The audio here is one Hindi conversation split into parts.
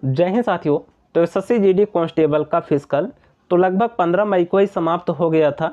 जय हिंद साथियों। तो एसएससी जीडी कांस्टेबल का फिजिकल तो लगभग 15 मई को ही समाप्त हो गया था,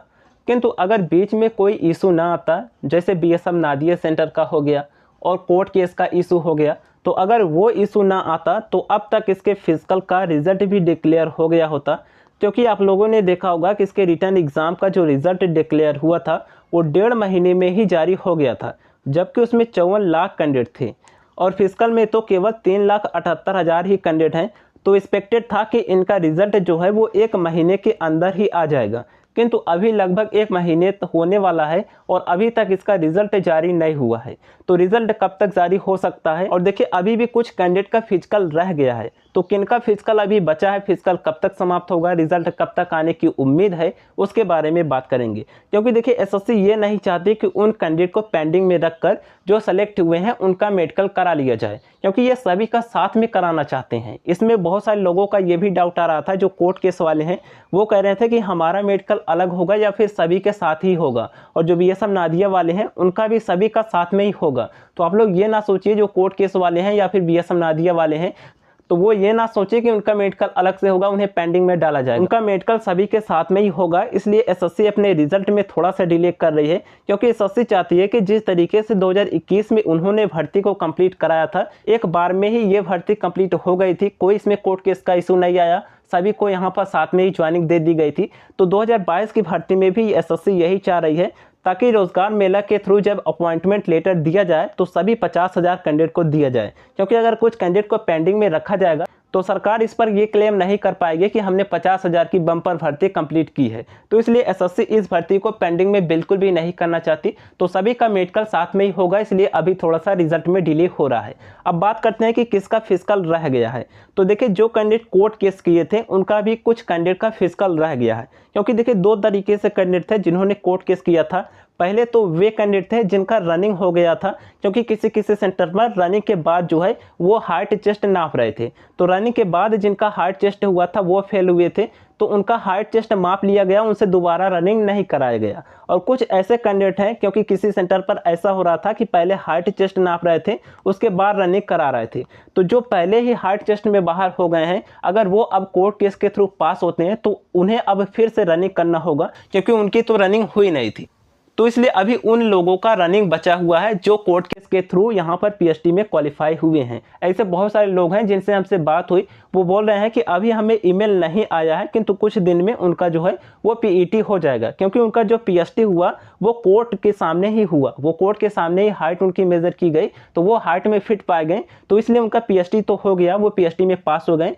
किंतु अगर बीच में कोई इशू ना आता, जैसे बीएसएफ नादिया सेंटर का हो गया और कोर्ट केस का इशू हो गया, तो अगर वो इशू ना आता तो अब तक इसके फिजिकल का रिजल्ट भी डिक्लेयर हो गया होता। क्योंकि आप लोगों ने देखा होगा कि इसके रिटर्न एग्ज़ाम का जो रिज़ल्ट डिक्लेयर हुआ था वो 1.5 महीने में ही जारी हो गया था, जबकि उसमें 54 लाख कैंडिडेट थे और फिजिकल में तो केवल 3,78,000 ही कैंडिडेट हैं। तो एक्सपेक्टेड था कि इनका रिजल्ट जो है वो 1 महीने के अंदर ही आ जाएगा, किंतु अभी लगभग 1 महीने होने वाला है और अभी तक इसका रिजल्ट जारी नहीं हुआ है। तो रिजल्ट कब तक जारी हो सकता है? और देखिए, अभी भी कुछ कैंडिडेट का फिजिकल रह गया है, तो किनका फिजिकल अभी बचा है, फिजिकल कब तक समाप्त होगा, रिजल्ट कब तक आने की उम्मीद है, उसके बारे में बात करेंगे। क्योंकि देखिए, एसएससी ये नहीं चाहती कि उन कैंडिडेट को पेंडिंग में रखकर जो सेलेक्ट हुए हैं उनका मेडिकल करा लिया जाए, क्योंकि ये सभी का साथ में कराना चाहते हैं। इसमें बहुत सारे लोगों का ये भी डाउट आ रहा था, जो कोर्ट केस वाले हैं वो कह रहे थे कि हमारा मेडिकल अलग होगा या फिर सभी के साथ ही होगा, और जो बीएसएफ नादिया वाले हैं उनका भी सभी का साथ में ही होगा। तो आप लोग ये ना सोचिए, जो कोर्ट केस वाले हैं या फिर बीएसएफ नादिया वाले हैं, तो वो ये ना सोचे कि उनका मेडिकल अलग से होगा, उन्हें पेंडिंग में डाला जाएगा। उनका मेडिकल सभी के साथ में ही होगा। इसलिए एसएससी अपने रिजल्ट में थोड़ा सा डिले कर रही है, क्योंकि एसएससी चाहती है कि जिस तरीके से 2021 में उन्होंने भर्ती को कंप्लीट कराया था, एक बार में ही ये भर्ती कंप्लीट हो गई थी, कोई इसमें कोर्ट केस का इशू नहीं आया, सभी को यहाँ पर साथ में ही ज्वाइनिंग दे दी गई थी। तो 2022 की भर्ती में भी एसएससी यही चाह रही है, ताकि रोजगार मेला के थ्रू जब अपॉइंटमेंट लेटर दिया जाए तो सभी 50,000 कैंडिडेट को दिया जाए। क्योंकि अगर कुछ कैंडिडेट को पेंडिंग में रखा जाएगा तो सरकार इस पर ये क्लेम नहीं कर पाएगी कि हमने 50,000 की बम्पर भर्ती कंप्लीट की है। तो इसलिए एसएससी इस भर्ती को पेंडिंग में बिल्कुल भी नहीं करना चाहती। तो सभी का मेडिकल साथ में ही होगा, इसलिए अभी थोड़ा सा रिजल्ट में डिले हो रहा है। अब बात करते हैं कि किसका फिजिकल रह गया है। तो देखिए, जो कैंडिडेट कोर्ट केस किए थे उनका भी कुछ कैंडिडेट का फिजिकल रह गया है। क्योंकि देखिए, 2 तरीके से कैंडिडेट थे जिन्होंने कोर्ट केस किया था। पहले तो वे कैंडिडेट थे जिनका रनिंग हो गया था, क्योंकि किसी किसी सेंटर पर रनिंग के बाद जो है वो हाइट चेस्ट नाप रहे थे। तो रनिंग के बाद जिनका हाइट चेस्ट हुआ था वो फेल हुए थे, तो उनका हाइट चेस्ट माप लिया गया, उनसे दोबारा रनिंग नहीं कराया गया। और कुछ ऐसे कैंडिडेट हैं, क्योंकि किसी सेंटर पर ऐसा हो रहा था कि पहले हाइट चेस्ट नाप रहे थे, उसके बाद रनिंग करा रहे थे। तो जो पहले ही हाइट चेस्ट में बाहर हो गए हैं, अगर वो अब कोर्ट केस के थ्रू पास होते हैं तो उन्हें अब फिर से रनिंग करना होगा, क्योंकि उनकी तो रनिंग हुई नहीं थी। तो इसलिए अभी उन लोगों का रनिंग बचा हुआ है जो कोर्ट केस के थ्रू यहाँ पर पीएचडी में क्वालिफाई हुए हैं। ऐसे बहुत सारे लोग हैं जिनसे हमसे बात हुई, वो बोल रहे हैं कि अभी हमें ईमेल नहीं आया है, किंतु कुछ दिन में उनका जो है वो पीईटी हो जाएगा। क्योंकि उनका जो पीएचडी हुआ वो कोर्ट के सामने ही हुआ, वो कोर्ट के सामने ही हाइट उनकी मेजर की गई, तो वो हाइट में फिट पाए गए, तो इसलिए उनका पीएचडी तो हो गया, वो पीएचडी में पास हो गए।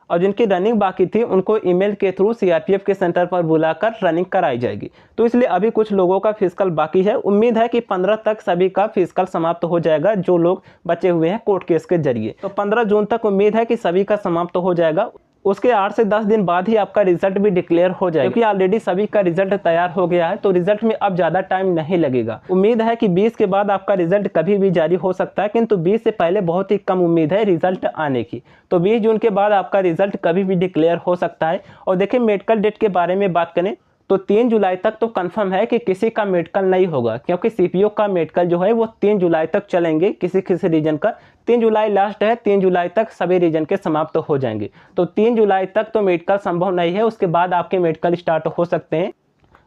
और जिनकी रनिंग बाकी थी उनको ईमेल के थ्रू सीआरपीएफ के सेंटर पर बुलाकर रनिंग कराई जाएगी। तो इसलिए अभी कुछ लोगों का फिजिकल बाकी है। उम्मीद है कि 15 तक सभी का फिजिकल समाप्त हो जाएगा, जो लोग बचे हुए हैं कोर्ट केस के जरिए। तो 15 जून तक उम्मीद है कि सभी का समाप्त हो जाएगा। उसके 8 से 10 दिन बाद ही आपका रिजल्ट भी डिक्लेयर हो जाएगा, क्योंकि ऑलरेडी सभी का रिजल्ट तैयार हो गया है। तो रिजल्ट में अब ज़्यादा टाइम नहीं लगेगा। उम्मीद है कि 20 के बाद आपका रिजल्ट कभी भी जारी हो सकता है, किंतु 20 से पहले बहुत ही कम उम्मीद है रिजल्ट आने की। तो 20 जून के बाद आपका रिजल्ट कभी भी डिक्लेयर हो सकता है। और देखिए, मेडिकल डेट के बारे में बात करें तो 3 जुलाई तक तो कंफर्म है कि किसी का मेडिकल नहीं होगा, क्योंकि सीपीओ का मेडिकल जो है वो 3 जुलाई तक चलेंगे किसी किसी रीजन का। 3 जुलाई लास्ट है, 3 जुलाई तक सभी रीजन के समाप्त हो जाएंगे। तो 3 जुलाई तक तो मेडिकल संभव नहीं है, उसके बाद आपके मेडिकल स्टार्ट हो सकते हैं।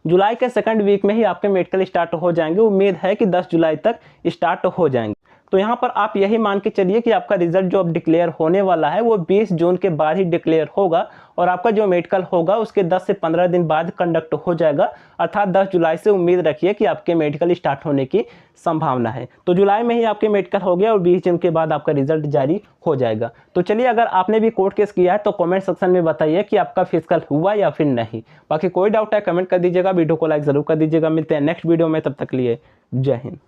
जुलाई के 2nd वीक में ही आपके मेडिकल स्टार्ट हो जाएंगे। उम्मीद है कि 10 जुलाई तक स्टार्ट हो जाएंगे। तो यहाँ पर आप यही मान के चलिए कि आपका रिजल्ट जो अब डिक्लेयर होने वाला है वो 20 जून के बाद ही डिक्लेयर होगा, और आपका जो मेडिकल होगा उसके 10 से 15 दिन बाद कंडक्ट हो जाएगा। अर्थात 10 जुलाई से उम्मीद रखिए कि आपके मेडिकल स्टार्ट होने की संभावना है। तो जुलाई में ही आपके मेडिकल हो गया और 20 जून के बाद आपका रिजल्ट जारी हो जाएगा। तो चलिए, अगर आपने भी कोर्ट केस किया है तो कमेंट सेक्शन में बताइए कि आपका फिजिकल हुआ या फिर नहीं। बाकी कोई डाउट है कमेंट कर दीजिएगा, वीडियो को लाइक जरूर कर दीजिएगा। मिलते हैं नेक्स्ट वीडियो में, तब तक लिए जय हिंद।